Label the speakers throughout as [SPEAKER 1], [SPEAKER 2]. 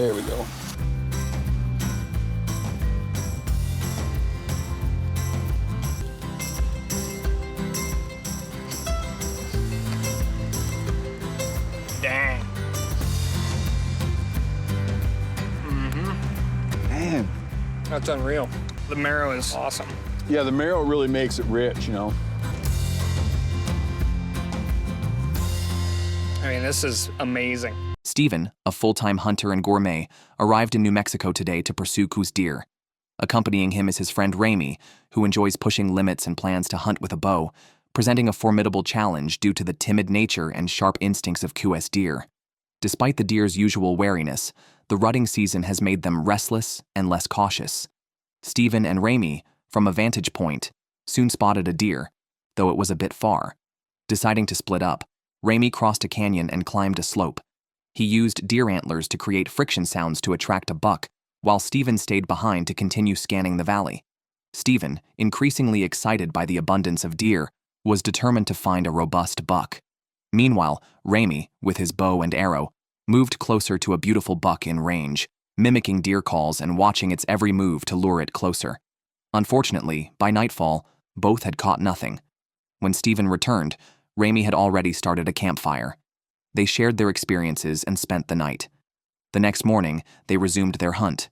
[SPEAKER 1] There we go.
[SPEAKER 2] Dang.
[SPEAKER 1] Man.
[SPEAKER 2] That's unreal. The marrow is awesome.
[SPEAKER 1] Yeah, the marrow really makes it rich, you know.
[SPEAKER 2] I mean, this is amazing.
[SPEAKER 3] Steven, a full-time hunter and gourmet, arrived in New Mexico today to pursue Cu's deer. Accompanying him is his friend Ramy, who enjoys pushing limits and plans to hunt with a bow, presenting a formidable challenge due to the timid nature and sharp instincts of Cu's deer. Despite the deer's usual wariness, the rutting season has made them restless and less cautious. Steven and Ramy, from a vantage point, soon spotted a deer, though it was a bit far. Deciding to split up, Ramy crossed a canyon and climbed a slope. He used deer antlers to create friction sounds to attract a buck, while Steven stayed behind to continue scanning the valley. Steven, increasingly excited by the abundance of deer, was determined to find a robust buck. Meanwhile, Ramy, with his bow and arrow, moved closer to a beautiful buck in range, mimicking deer calls and watching its every move to lure it closer. Unfortunately, by nightfall, both had caught nothing. When Steven returned, Ramy had already started a campfire. They shared their experiences and spent the night. The next morning, they resumed their hunt.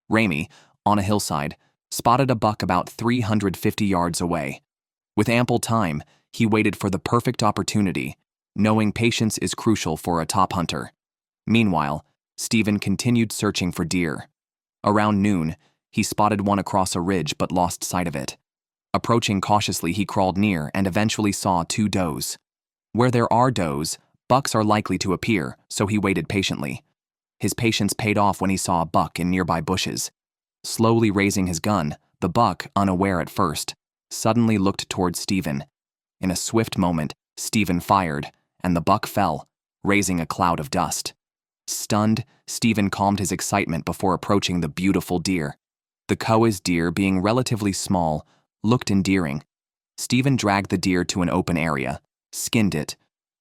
[SPEAKER 3] Ramy, on a hillside, spotted a buck about 350 yards away. With ample time, he waited for the perfect opportunity, knowing patience is crucial for a top hunter. Meanwhile, Steven continued searching for deer. Around noon, he spotted one across a ridge but lost sight of it. Approaching cautiously, he crawled near and eventually saw 2 does. Where there are does, bucks are likely to appear, so he waited patiently. His patience paid off when he saw a buck in nearby bushes. Slowly raising his gun, the buck, unaware at first, suddenly looked towards Steven. In a swift moment, Steven fired, and the buck fell, raising a cloud of dust. Stunned, Steven calmed his excitement before approaching the beautiful deer. The Cu's deer, being relatively small, looked endearing. Steven dragged the deer to an open area, skinned it,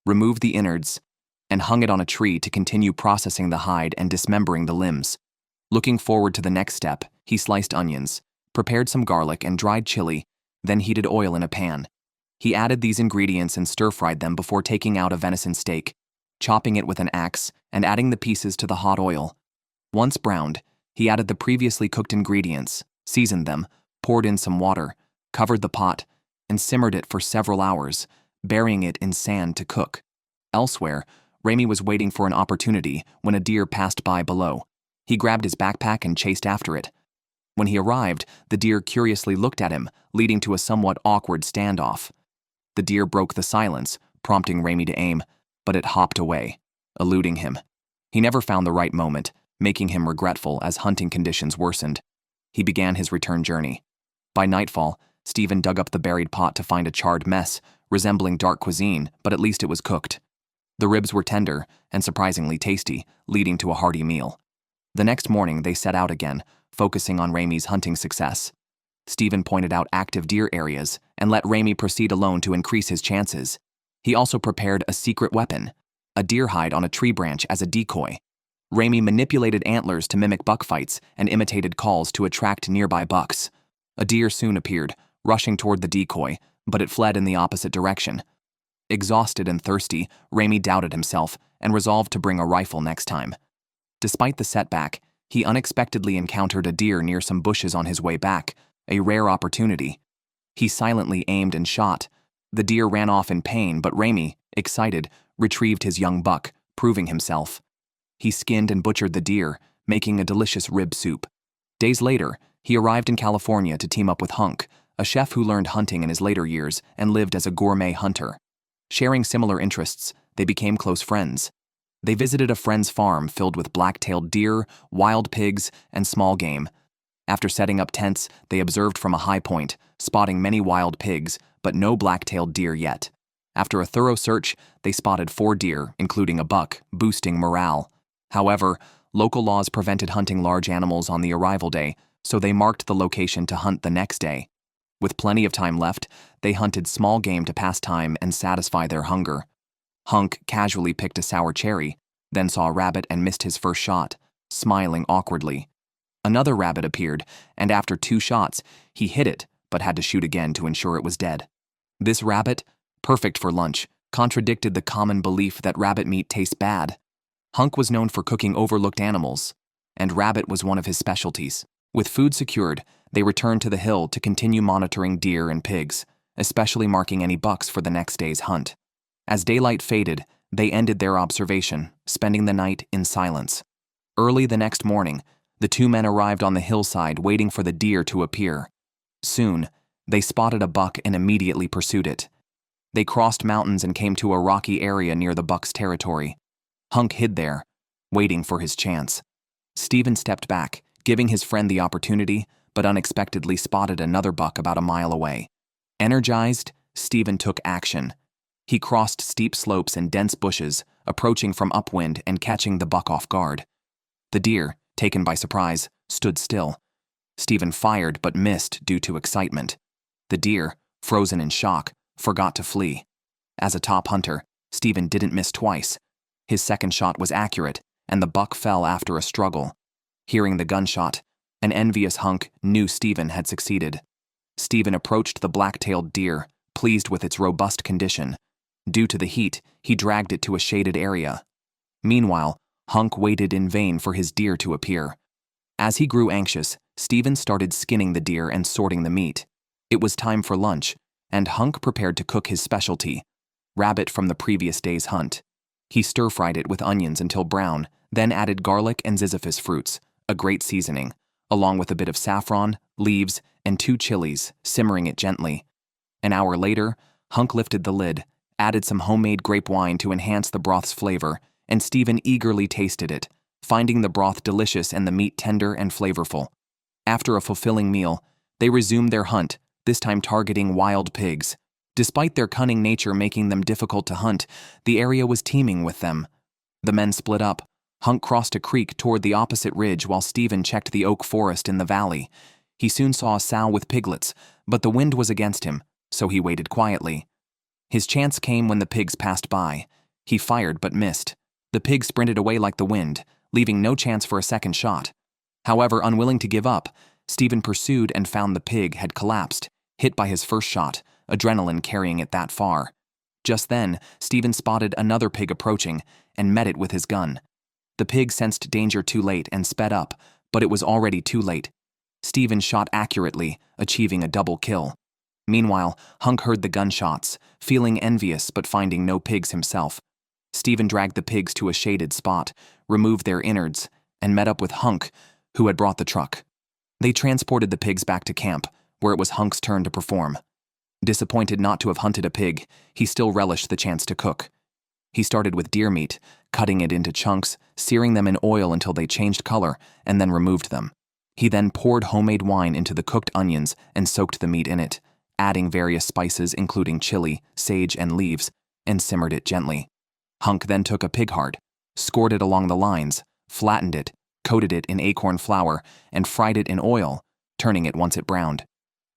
[SPEAKER 3] removed the innards, and hung it on a tree to continue processing the hide and dismembering the limbs. Looking forward to the next step, he sliced onions, prepared some garlic and dried chili, then heated oil in a pan. He added these ingredients and stir-fried them before taking out a venison steak, chopping it with an axe and adding the pieces to the hot oil. Once browned, he added the previously cooked ingredients, seasoned them, poured in some water, covered the pot, and simmered it for several hours, burying it in sand to cook. Elsewhere, Ramy was waiting for an opportunity when a deer passed by below. He grabbed his backpack and chased after it. When he arrived, the deer curiously looked at him, leading to a somewhat awkward standoff. The deer broke the silence, prompting Ramy to aim, but it hopped away, eluding him. He never found the right moment, making him regretful as hunting conditions worsened. He began his return journey. By nightfall, Steven dug up the buried pot to find a charred mess, resembling dark cuisine, but at least it was cooked. The ribs were tender and surprisingly tasty, leading to a hearty meal. The next morning, they set out again, focusing on Ramy's hunting success. Steven pointed out active deer areas and let Ramy proceed alone to increase his chances. He also prepared a secret weapon, a deer hide on a tree branch as a decoy. Ramy manipulated antlers to mimic buck fights and imitated calls to attract nearby bucks. A deer soon appeared, rushing toward the decoy, but it fled in the opposite direction. Exhausted and thirsty, Ramy doubted himself and resolved to bring a rifle next time. Despite the setback, he unexpectedly encountered a deer near some bushes on his way back, a rare opportunity. He silently aimed and shot. The deer ran off in pain, but Ramy, excited, retrieved his young buck, proving himself. He skinned and butchered the deer, making a delicious rib soup. Days later, he arrived in California to team up with Hunk, a chef who learned hunting in his later years and lived as a gourmet hunter. Sharing similar interests, they became close friends. They visited a friend's farm filled with black-tailed deer, wild pigs, and small game. After setting up tents, they observed from a high point, spotting many wild pigs, but no black-tailed deer yet. After a thorough search, they spotted 4 deer, including a buck, boosting morale. However, local laws prevented hunting large animals on the arrival day, so they marked the location to hunt the next day. With plenty of time left, they hunted small game to pass time and satisfy their hunger. Hunk casually picked a sour cherry, then saw a rabbit and missed his first shot, smiling awkwardly. Another rabbit appeared, and after 2 shots, he hit it but had to shoot again to ensure it was dead. This rabbit, perfect for lunch, contradicted the common belief that rabbit meat tastes bad. Hunk was known for cooking overlooked animals, and rabbit was one of his specialties. With food secured, they returned to the hill to continue monitoring deer and pigs, especially marking any bucks for the next day's hunt. As daylight faded, they ended their observation, spending the night in silence. Early the next morning, the 2 men arrived on the hillside waiting for the deer to appear. Soon, they spotted a buck and immediately pursued it. They crossed mountains and came to a rocky area near the buck's territory. Hunk hid there, waiting for his chance. Steven stepped back, giving his friend the opportunity, but unexpectedly spotted another buck about a mile away. Energized, Steven took action. He crossed steep slopes and dense bushes, approaching from upwind and catching the buck off guard. The deer, taken by surprise, stood still. Steven fired but missed due to excitement. The deer, frozen in shock, forgot to flee. As a top hunter, Steven didn't miss twice. His second shot was accurate, and the buck fell after a struggle. Hearing the gunshot, an envious Hunk knew Steven had succeeded. Steven approached the black-tailed deer, pleased with its robust condition. Due to the heat, he dragged it to a shaded area. Meanwhile, Hunk waited in vain for his deer to appear. As he grew anxious, Steven started skinning the deer and sorting the meat. It was time for lunch, and Hunk prepared to cook his specialty, rabbit from the previous day's hunt. He stir-fried it with onions until brown, then added garlic and ziziphus fruits, a great seasoning, along with a bit of saffron, leaves, and 2 chilies, simmering it gently. An hour later, Hunk lifted the lid, added some homemade grape wine to enhance the broth's flavor, and Steven eagerly tasted it, finding the broth delicious and the meat tender and flavorful. After a fulfilling meal, they resumed their hunt, this time targeting wild pigs. Despite their cunning nature making them difficult to hunt, the area was teeming with them. The men split up. Hunk crossed a creek toward the opposite ridge while Steven checked the oak forest in the valley. He soon saw a sow with piglets, but the wind was against him, so he waited quietly. His chance came when the pigs passed by. He fired but missed. The pig sprinted away like the wind, leaving no chance for a second shot. However, unwilling to give up, Steven pursued and found the pig had collapsed, hit by his first shot, adrenaline carrying it that far. Just then, Steven spotted another pig approaching and met it with his gun. The pig sensed danger too late and sped up, but it was already too late. Steven shot accurately, achieving a double kill. Meanwhile, Hunk heard the gunshots, feeling envious but finding no pigs himself. Steven dragged the pigs to a shaded spot, removed their innards, and met up with Hunk, who had brought the truck. They transported the pigs back to camp, where it was Hunk's turn to perform. Disappointed not to have hunted a pig, he still relished the chance to cook. He started with deer meat, cutting it into chunks, searing them in oil until they changed color, and then removed them. He then poured homemade wine into the cooked onions and soaked the meat in it, adding various spices including chili, sage, and leaves, and simmered it gently. Hunk then took a pig heart, scored it along the lines, flattened it, coated it in acorn flour, and fried it in oil, turning it once it browned.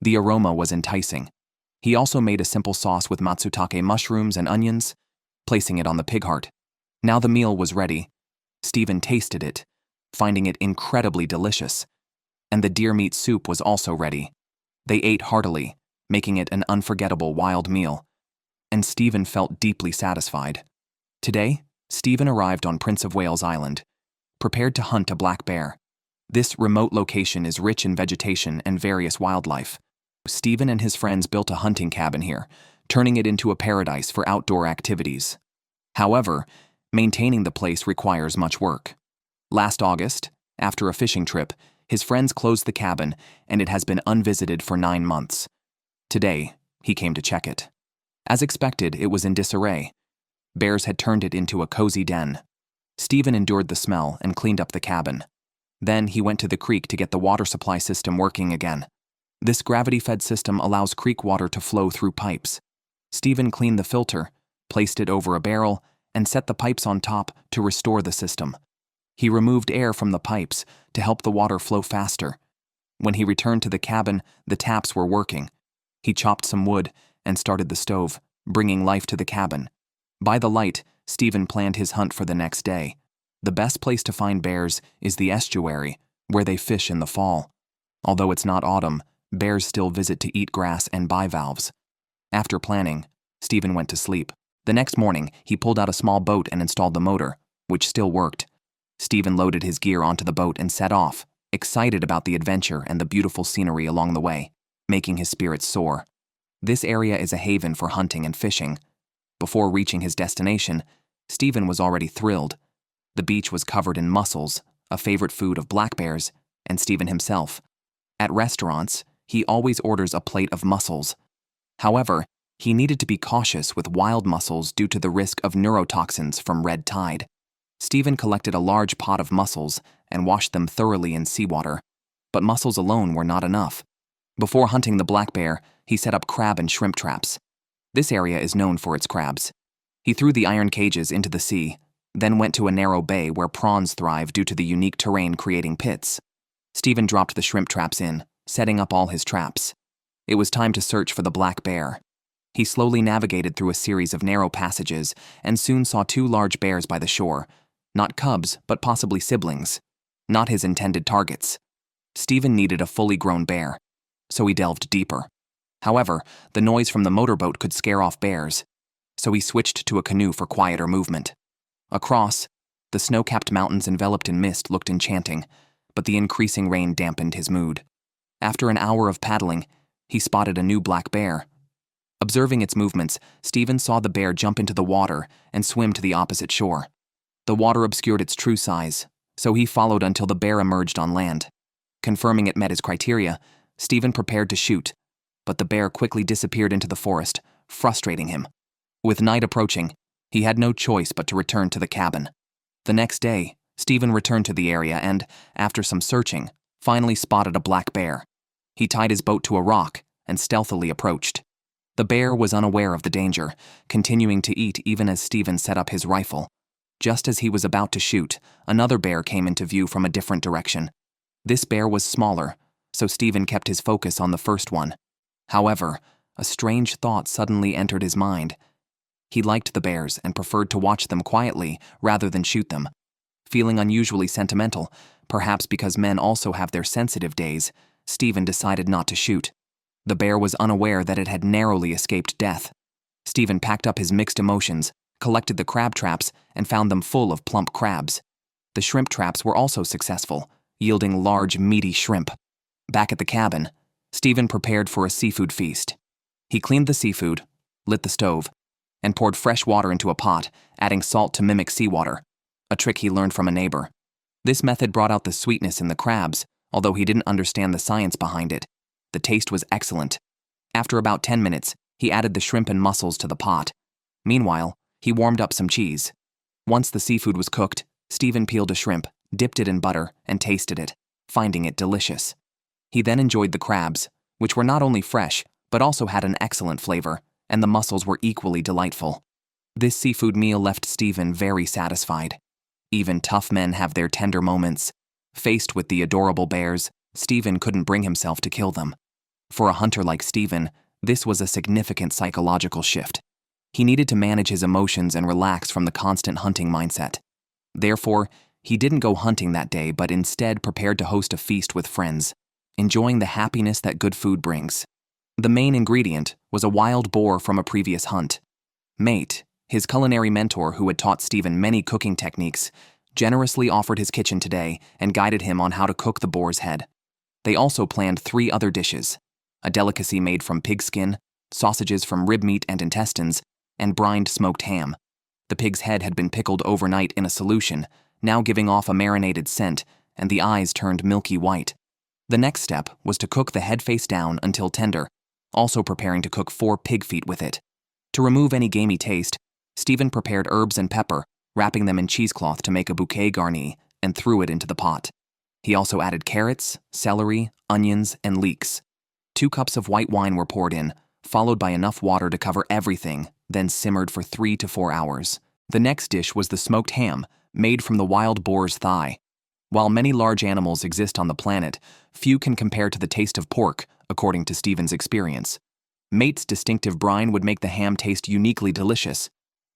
[SPEAKER 3] The aroma was enticing. He also made a simple sauce with matsutake mushrooms and onions, placing it on the pig heart. Now the meal was ready. Steven tasted it, finding it incredibly delicious. And the deer meat soup was also ready. They ate heartily, making it an unforgettable wild meal. And Steven felt deeply satisfied. Today, Steven arrived on Prince of Wales Island, prepared to hunt a black bear. This remote location is rich in vegetation and various wildlife. Steven and his friends built a hunting cabin here, turning it into a paradise for outdoor activities. However, maintaining the place requires much work. Last August, after a fishing trip, his friends closed the cabin, and it has been unvisited for 9 months. Today, he came to check it. As expected, it was in disarray. Bears had turned it into a cozy den. Steven endured the smell and cleaned up the cabin. Then he went to the creek to get the water supply system working again. This gravity-fed system allows creek water to flow through pipes. Steven cleaned the filter, placed it over a barrel, and set the pipes on top to restore the system. He removed air from the pipes to help the water flow faster. When he returned to the cabin, the taps were working. He chopped some wood and started the stove, bringing life to the cabin. By the light, Steven planned his hunt for the next day. The best place to find bears is the estuary, where they fish in the fall. Although it's not autumn, bears still visit to eat grass and bivalves. After planning, Steven went to sleep. The next morning, he pulled out a small boat and installed the motor, which still worked. Steven loaded his gear onto the boat and set off, excited about the adventure and the beautiful scenery along the way, making his spirits soar. This area is a haven for hunting and fishing. Before reaching his destination, Steven was already thrilled. The beach was covered in mussels, a favorite food of black bears, and Steven himself. At restaurants, he always orders a plate of mussels. However, he needed to be cautious with wild mussels due to the risk of neurotoxins from red tide. Steven collected a large pot of mussels and washed them thoroughly in seawater. But mussels alone were not enough. Before hunting the black bear, he set up crab and shrimp traps. This area is known for its crabs. He threw the iron cages into the sea, then went to a narrow bay where prawns thrive due to the unique terrain creating pits. Steven dropped the shrimp traps in, setting up all his traps. It was time to search for the black bear. He slowly navigated through a series of narrow passages and soon saw 2 large bears by the shore. Not cubs, but possibly siblings. Not his intended targets. Steven needed a fully grown bear, so he delved deeper. However, the noise from the motorboat could scare off bears, so he switched to a canoe for quieter movement. Across, the snow-capped mountains enveloped in mist looked enchanting, but the increasing rain dampened his mood. After an hour of paddling, he spotted a new black bear. Observing its movements, Steven saw the bear jump into the water and swim to the opposite shore. The water obscured its true size, so he followed until the bear emerged on land. Confirming it met his criteria, Steven prepared to shoot, but the bear quickly disappeared into the forest, frustrating him. With night approaching, he had no choice but to return to the cabin. The next day, Steven returned to the area and, after some searching, finally spotted a black bear. He tied his boat to a rock and stealthily approached. The bear was unaware of the danger, continuing to eat even as Steven set up his rifle. Just as he was about to shoot, another bear came into view from a different direction. This bear was smaller, so Steven kept his focus on the first one. However, a strange thought suddenly entered his mind. He liked the bears and preferred to watch them quietly rather than shoot them. Feeling unusually sentimental, perhaps because men also have their sensitive days, Steven decided not to shoot. The bear was unaware that it had narrowly escaped death. Steven packed up his mixed emotions, collected the crab traps, and found them full of plump crabs. The shrimp traps were also successful, yielding large, meaty shrimp. Back at the cabin, Steven prepared for a seafood feast. He cleaned the seafood, lit the stove, and poured fresh water into a pot, adding salt to mimic seawater, a trick he learned from a neighbor. This method brought out the sweetness in the crabs, although he didn't understand the science behind it. The taste was excellent. After about 10 minutes, he added the shrimp and mussels to the pot. Meanwhile, he warmed up some cheese. Once the seafood was cooked, Steven peeled a shrimp, dipped it in butter, and tasted it, finding it delicious. He then enjoyed the crabs, which were not only fresh, but also had an excellent flavor, and the mussels were equally delightful. This seafood meal left Steven very satisfied. Even tough men have their tender moments. Faced with the adorable bears, Steven couldn't bring himself to kill them. For a hunter like Steven, this was a significant psychological shift. He needed to manage his emotions and relax from the constant hunting mindset. Therefore, he didn't go hunting that day, but instead prepared to host a feast with friends, enjoying the happiness that good food brings. The main ingredient was a wild boar from a previous hunt. Mate, his culinary mentor who had taught Steven many cooking techniques, generously offered his kitchen today and guided him on how to cook the boar's head. They also planned 3 other dishes: a delicacy made from pig skin, sausages from rib meat and intestines, and brined smoked ham. The pig's head had been pickled overnight in a solution, now giving off a marinated scent, and the eyes turned milky white. The next step was to cook the head face down until tender, also preparing to cook 4 pig feet with it. To remove any gamey taste, Steven prepared herbs and pepper, wrapping them in cheesecloth to make a bouquet garni, and threw it into the pot. He also added carrots, celery, onions, and leeks. 2 cups of white wine were poured in, followed by enough water to cover everything, then simmered for 3 to 4 hours. The next dish was the smoked ham, made from the wild boar's thigh. While many large animals exist on the planet, few can compare to the taste of pork, according to Steven's experience. Mate's distinctive brine would make the ham taste uniquely delicious.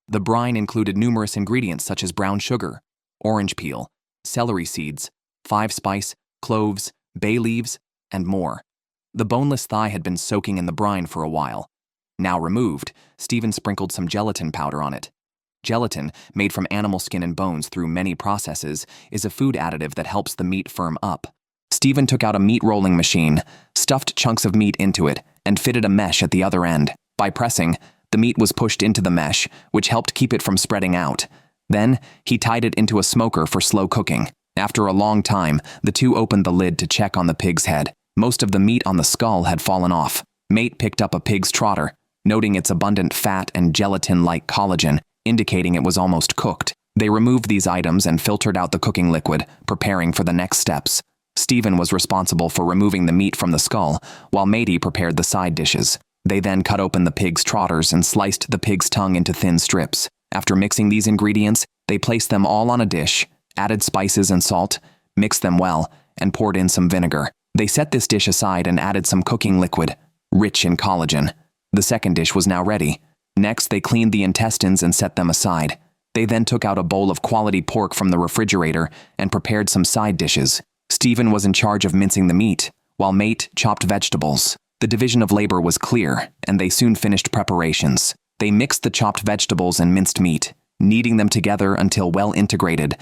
[SPEAKER 3] The brine included numerous ingredients such as brown sugar, orange peel, celery seeds, 5-spice, cloves, bay leaves, and more. The boneless thigh had been soaking in the brine for a while. Now removed, Steven sprinkled some gelatin powder on it. Gelatin, made from animal skin and bones through many processes, is a food additive that helps the meat firm up. Steven took out a meat rolling machine, stuffed chunks of meat into it, and fitted a mesh at the other end. By pressing, the meat was pushed into the mesh, which helped keep it from spreading out. Then, he tied it into a smoker for slow cooking. After a long time, the two opened the lid to check on the pig's head. Most of the meat on the skull had fallen off. Mate picked up a pig's trotter, noting its abundant fat and gelatin-like collagen, indicating it was almost cooked. They removed these items and filtered out the cooking liquid, preparing for the next steps. Steven was responsible for removing the meat from the skull, while Matey prepared the side dishes. They then cut open the pig's trotters and sliced the pig's tongue into thin strips. After mixing these ingredients, they placed them all on a dish, added spices and salt, mixed them well, and poured in some vinegar. They set this dish aside and added some cooking liquid, rich in collagen. The second dish was now ready. Next, they cleaned the intestines and set them aside. They then took out a bowl of quality pork from the refrigerator and prepared some side dishes. Steven was in charge of mincing the meat, while Mate chopped vegetables. The division of labor was clear, and they soon finished preparations. They mixed the chopped vegetables and minced meat, kneading them together until well integrated,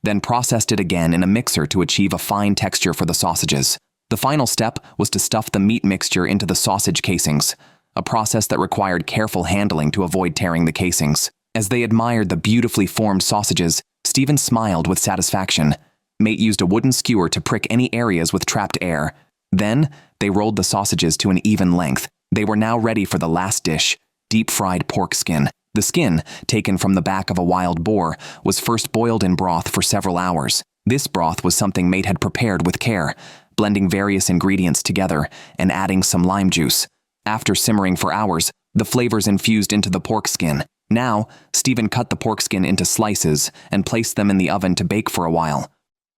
[SPEAKER 3] then processed it again in a mixer to achieve a fine texture for the sausages. The final step was to stuff the meat mixture into the sausage casings, a process that required careful handling to avoid tearing the casings. As they admired the beautifully formed sausages, Steven smiled with satisfaction. Mate used a wooden skewer to prick any areas with trapped air. Then, they rolled the sausages to an even length. They were now ready for the last dish, deep-fried pork skin. The skin, taken from the back of a wild boar, was first boiled in broth for several hours. This broth was something Mate had prepared with care, blending various ingredients together and adding some lime juice. After simmering for hours, the flavors infused into the pork skin. Now, Steven cut the pork skin into slices and placed them in the oven to bake for a while.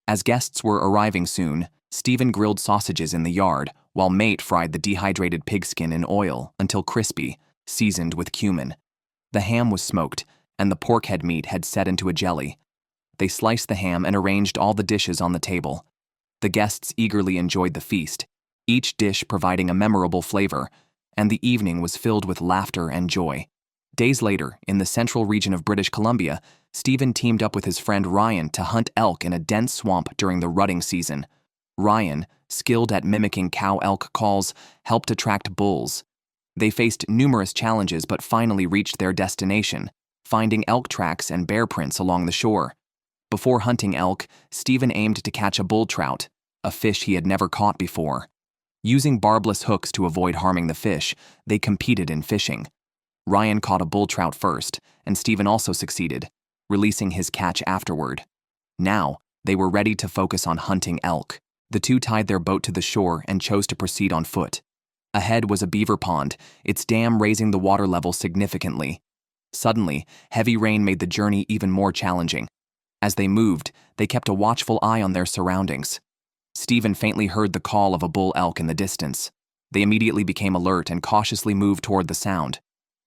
[SPEAKER 3] As guests were arriving soon, Steven grilled sausages in the yard, while Mate fried the dehydrated pigskin in oil until crispy, seasoned with cumin. The ham was smoked, and the pork head meat had set into a jelly. They sliced the ham and arranged all the dishes on the table. The guests eagerly enjoyed the feast, each dish providing a memorable flavor, and the evening was filled with laughter and joy. Days later, in the central region of British Columbia, Steven teamed up with his friend Ryan to hunt elk in a dense swamp during the rutting season. Ryan, skilled at mimicking cow-elk calls, helped attract bulls. They faced numerous challenges but finally reached their destination, finding elk tracks and bear prints along the shore. Before hunting elk, Steven aimed to catch a bull trout, a fish he had never caught before. Using barbless hooks to avoid harming the fish, they competed in fishing. Ryan caught a bull trout first, and Steven also succeeded, releasing his catch afterward. Now, they were ready to focus on hunting elk. The two tied their boat to the shore and chose to proceed on foot. Ahead was a beaver pond, its dam raising the water level significantly. Suddenly, heavy rain made the journey even more challenging. As they moved, they kept a watchful eye on their surroundings. Steven faintly heard the call of a bull elk in the distance. They immediately became alert and cautiously moved toward the sound.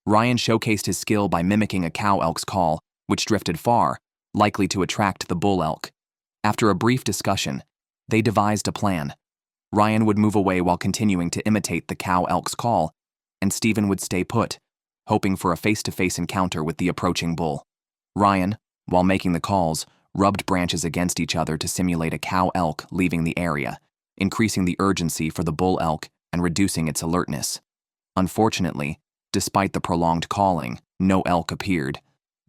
[SPEAKER 3] Ryan showcased his skill by mimicking a cow elk's call, which drifted far, likely to attract the bull elk. After a brief discussion, they devised a plan. Ryan would move away while continuing to imitate the cow elk's call, and Steven would stay put, hoping for a face-to-face encounter with the approaching bull. Ryan, while making the calls, rubbed branches against each other to simulate a cow elk leaving the area, increasing the urgency for the bull elk and reducing its alertness. Unfortunately, despite the prolonged calling, no elk appeared.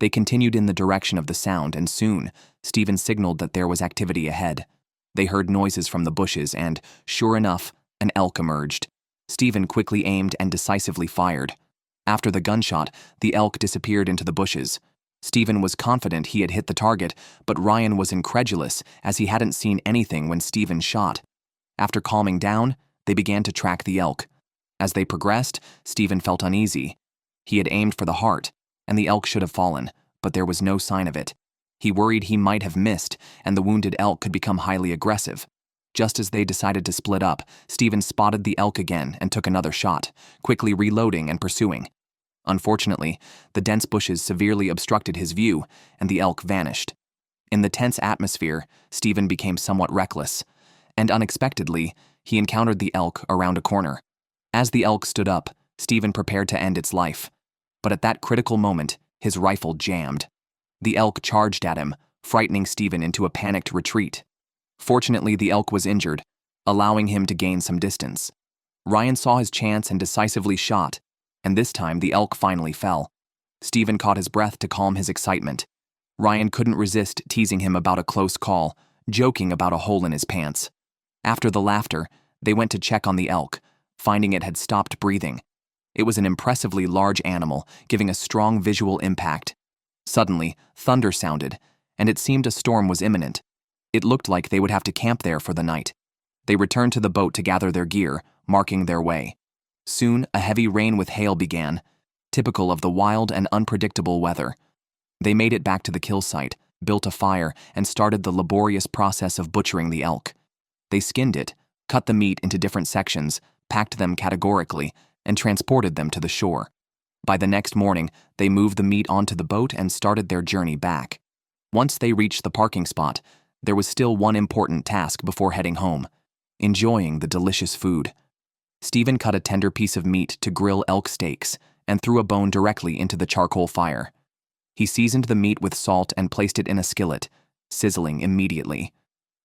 [SPEAKER 3] They continued in the direction of the sound, and soon, Steven signaled that there was activity ahead. They heard noises from the bushes and, sure enough, an elk emerged. Steven quickly aimed and decisively fired. After the gunshot, the elk disappeared into the bushes. Steven was confident he had hit the target, but Ryan was incredulous as he hadn't seen anything when Steven shot. After calming down, they began to track the elk. As they progressed, Steven felt uneasy. He had aimed for the heart, and the elk should have fallen, but there was no sign of it. He worried he might have missed, and the wounded elk could become highly aggressive. Just as they decided to split up, Steven spotted the elk again and took another shot, quickly reloading and pursuing. Unfortunately, the dense bushes severely obstructed his view, and the elk vanished. In the tense atmosphere, Steven became somewhat reckless, and unexpectedly, he encountered the elk around a corner. As the elk stood up, Steven prepared to end its life. But at that critical moment, his rifle jammed. The elk charged at him, frightening Steven into a panicked retreat. Fortunately, the elk was injured, allowing him to gain some distance. Ryan saw his chance and decisively shot, and this time the elk finally fell. Steven caught his breath to calm his excitement. Ryan couldn't resist teasing him about a close call, joking about a hole in his pants. After the laughter, they went to check on the elk, finding it had stopped breathing. It was an impressively large animal, giving a strong visual impact. Suddenly, thunder sounded, and it seemed a storm was imminent. It looked like they would have to camp there for the night. They returned to the boat to gather their gear, marking their way. Soon, a heavy rain with hail began, typical of the wild and unpredictable weather. They made it back to the kill site, built a fire, and started the laborious process of butchering the elk. They skinned it, cut the meat into different sections, packed them categorically, and transported them to the shore. By the next morning, they moved the meat onto the boat and started their journey back. Once they reached the parking spot, there was still one important task before heading home: enjoying the delicious food. Steven cut a tender piece of meat to grill elk steaks and threw a bone directly into the charcoal fire. He seasoned the meat with salt and placed it in a skillet, sizzling immediately.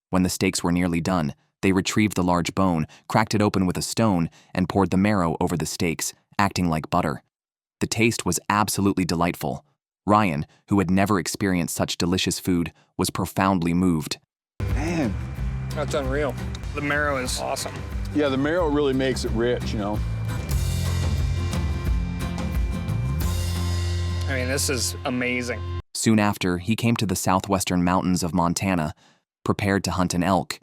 [SPEAKER 3] When the steaks were nearly done, they retrieved the large bone, cracked it open with a stone, and poured the marrow over the steaks, acting like butter. The taste was absolutely delightful. Ryan, who had never experienced such delicious food, was profoundly moved.
[SPEAKER 1] Man.
[SPEAKER 2] That's unreal. The marrow is awesome.
[SPEAKER 1] Yeah, the marrow really makes it rich, you know.
[SPEAKER 2] I mean, this is amazing.
[SPEAKER 3] Soon after, he came to the southwestern mountains of Montana, prepared to hunt an elk.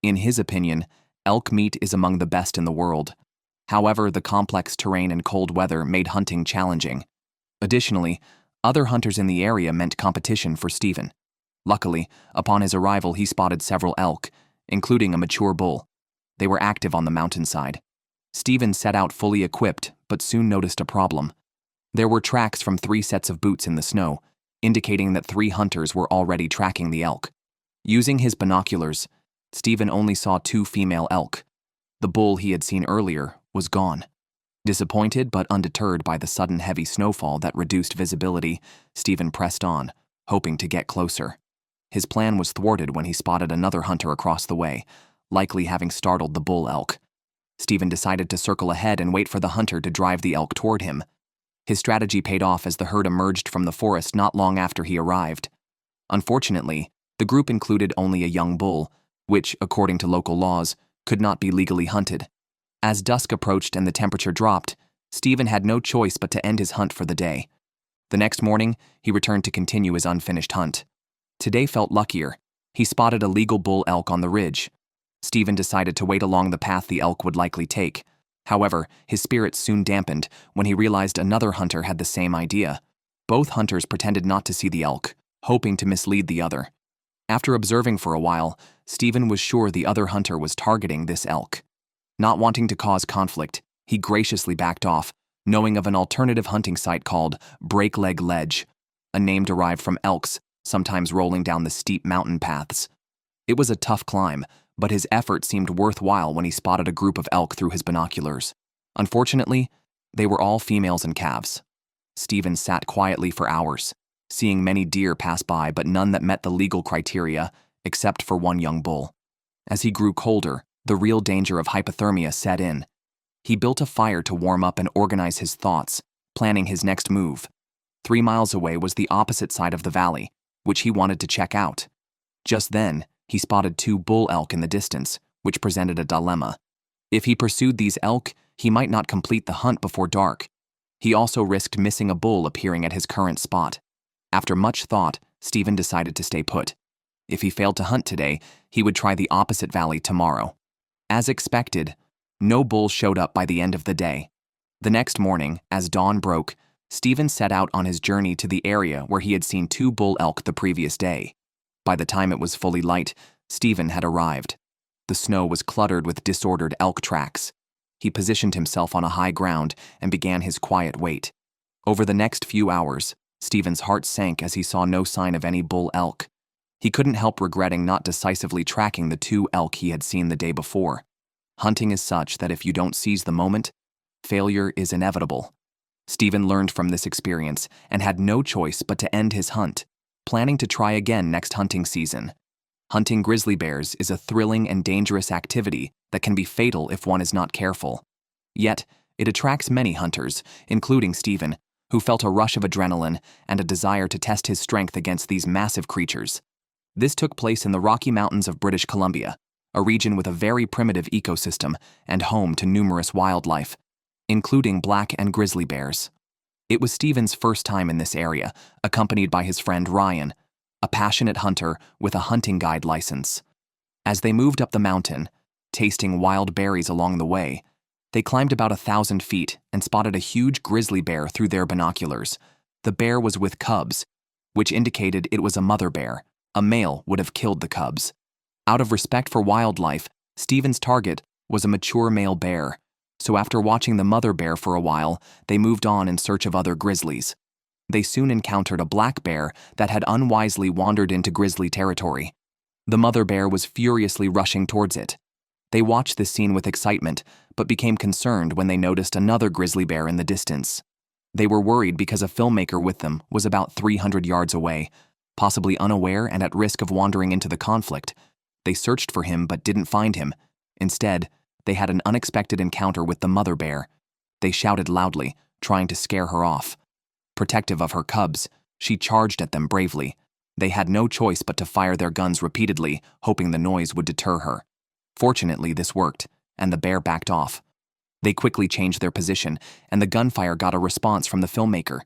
[SPEAKER 3] In his opinion, elk meat is among the best in the world. However, the complex terrain and cold weather made hunting challenging. Additionally, other hunters in the area meant competition for Steven. Luckily, upon his arrival, he spotted several elk, including a mature bull. They were active on the mountainside. Steven set out fully equipped, but soon noticed a problem. There were tracks from 3 sets of boots in the snow, indicating that 3 hunters were already tracking the elk. Using his binoculars, Steven only saw 2 female elk. The bull he had seen earlier was gone. Disappointed but undeterred by the sudden heavy snowfall that reduced visibility, Steven pressed on, hoping to get closer. His plan was thwarted when he spotted another hunter across the way, likely having startled the bull elk. Steven decided to circle ahead and wait for the hunter to drive the elk toward him. His strategy paid off as the herd emerged from the forest not long after he arrived. Unfortunately, the group included only a young bull, which, according to local laws, could not be legally hunted. As dusk approached and the temperature dropped, Steven had no choice but to end his hunt for the day. The next morning, he returned to continue his unfinished hunt. Today felt luckier. He spotted a legal bull elk on the ridge. Steven decided to wait along the path the elk would likely take. However, his spirits soon dampened when he realized another hunter had the same idea. Both hunters pretended not to see the elk, hoping to mislead the other. After observing for a while, Steven was sure the other hunter was targeting this elk. Not wanting to cause conflict, he graciously backed off, knowing of an alternative hunting site called Break Leg Ledge, a name derived from elks, sometimes rolling down the steep mountain paths. It was a tough climb, but his effort seemed worthwhile when he spotted a group of elk through his binoculars. Unfortunately, they were all females and calves. Steven sat quietly for hours, seeing many deer pass by but none that met the legal criteria, except for one young bull. As he grew colder, the real danger of hypothermia set in. He built a fire to warm up and organize his thoughts, planning his next move. 3 miles away was the opposite side of the valley, which he wanted to check out. Just then, he spotted 2 bull elk in the distance, which presented a dilemma. If he pursued these elk, he might not complete the hunt before dark. He also risked missing a bull appearing at his current spot. After much thought, Steven decided to stay put. If he failed to hunt today, he would try the opposite valley tomorrow. As expected, no bull showed up by the end of the day. The next morning, as dawn broke, Steven set out on his journey to the area where he had seen 2 bull elk the previous day. By the time it was fully light, Steven had arrived. The snow was cluttered with disordered elk tracks. He positioned himself on a high ground and began his quiet wait. Over the next few hours, Steven's heart sank as he saw no sign of any bull elk. He couldn't help regretting not decisively tracking the 2 elk he had seen the day before. Hunting is such that if you don't seize the moment, failure is inevitable. Steven learned from this experience and had no choice but to end his hunt, planning to try again next hunting season. Hunting grizzly bears is a thrilling and dangerous activity that can be fatal if one is not careful. Yet, it attracts many hunters, including Steven, who felt a rush of adrenaline and a desire to test his strength against these massive creatures. This took place in the Rocky Mountains of British Columbia, a region with a very primitive ecosystem and home to numerous wildlife, including black and grizzly bears. It was Steven's first time in this area, accompanied by his friend Ryan, a passionate hunter with a hunting guide license. As they moved up the mountain, tasting wild berries along the way, they climbed about 1,000 feet and spotted a huge grizzly bear through their binoculars. The bear was with cubs, which indicated it was a mother bear. A male would have killed the cubs. Out of respect for wildlife, Steven's target was a mature male bear, so after watching the mother bear for a while, they moved on in search of other grizzlies. They soon encountered a black bear that had unwisely wandered into grizzly territory. The mother bear was furiously rushing towards it. They watched this scene with excitement, but became concerned when they noticed another grizzly bear in the distance. They were worried because a filmmaker with them was about 300 yards away, possibly unaware and at risk of wandering into the conflict. They searched for him but didn't find him. Instead, they had an unexpected encounter with the mother bear. They shouted loudly, trying to scare her off. Protective of her cubs, she charged at them bravely. They had no choice but to fire their guns repeatedly, hoping the noise would deter her. Fortunately, this worked, and the bear backed off. They quickly changed their position, and the gunfire got a response from the filmmaker.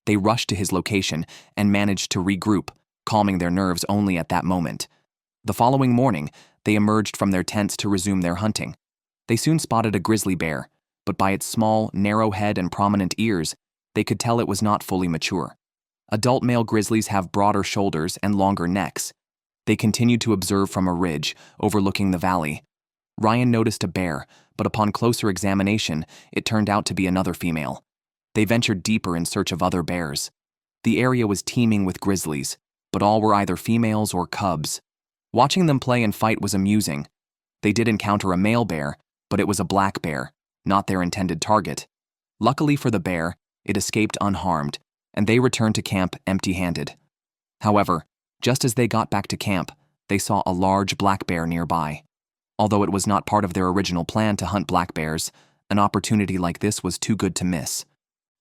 [SPEAKER 3] They rushed to his location and managed to regroup, calming their nerves only at that moment. The following morning, they emerged from their tents to resume their hunting. They soon spotted a grizzly bear, but by its small, narrow head and prominent ears, they could tell it was not fully mature. Adult male grizzlies have broader shoulders and longer necks. They continued to observe from a ridge overlooking the valley. Ryan noticed a bear, but upon closer examination, it turned out to be another female. They ventured deeper in search of other bears. The area was teeming with grizzlies, but all were either females or cubs. Watching them play and fight was amusing. They did encounter a male bear, but it was a black bear, not their intended target. Luckily for the bear, it escaped unharmed, and they returned to camp empty-handed. However, just as they got back to camp, they saw a large black bear nearby. Although it was not part of their original plan to hunt black bears, an opportunity like this was too good to miss.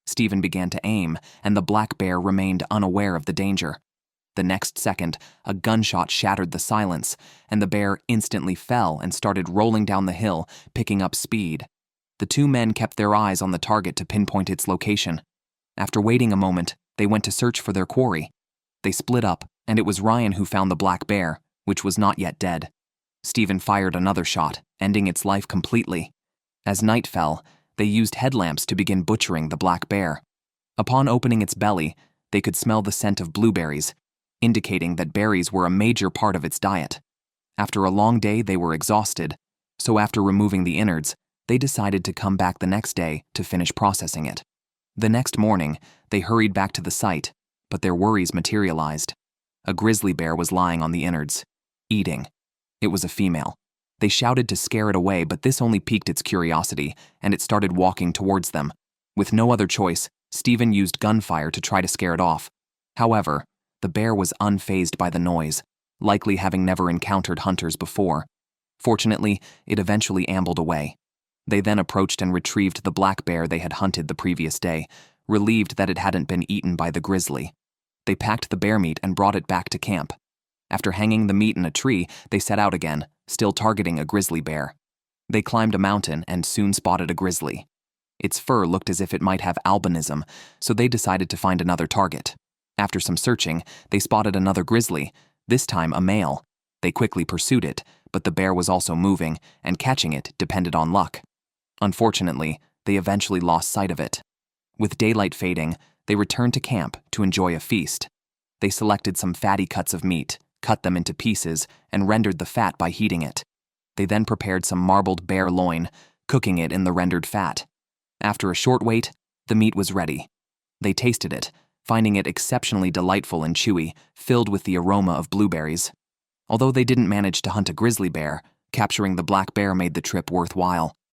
[SPEAKER 3] Steven began to aim, and the black bear remained unaware of the danger. The next second, a gunshot shattered the silence, and the bear instantly fell and started rolling down the hill, picking up speed. The 2 men kept their eyes on the target to pinpoint its location. After waiting a moment, they went to search for their quarry. They split up, and it was Ryan who found the black bear, which was not yet dead. Steven fired another shot, ending its life completely. As night fell, they used headlamps to begin butchering the black bear. Upon opening its belly, they could smell the scent of blueberries, indicating that berries were a major part of its diet. After a long day, they were exhausted, so after removing the innards, they decided to come back the next day to finish processing it. The next morning, they hurried back to the site, but their worries materialized. A grizzly bear was lying on the innards, eating. It was a female. They shouted to scare it away, but this only piqued its curiosity, and it started walking towards them. With no other choice, Steven used gunfire to try to scare it off. However, the bear was unfazed by the noise, likely having never encountered hunters before. Fortunately, it eventually ambled away. They then approached and retrieved the black bear they had hunted the previous day, relieved that it hadn't been eaten by the grizzly. They packed the bear meat and brought it back to camp. After hanging the meat in a tree, they set out again, still targeting a grizzly bear. They climbed a mountain and soon spotted a grizzly. Its fur looked as if it might have albinism, so they decided to find another target. After some searching, they spotted another grizzly, this time a male. They quickly pursued it, but the bear was also moving, and catching it depended on luck. Unfortunately, they eventually lost sight of it. With daylight fading, they returned to camp to enjoy a feast. They selected some fatty cuts of meat, cut them into pieces, and rendered the fat by heating it. They then prepared some marbled bear loin, cooking it in the rendered fat. After a short wait, the meat was ready. They tasted it, finding it exceptionally delightful and chewy, filled with the aroma of blueberries. Although they didn't manage to hunt a grizzly bear, capturing the black bear made the trip worthwhile.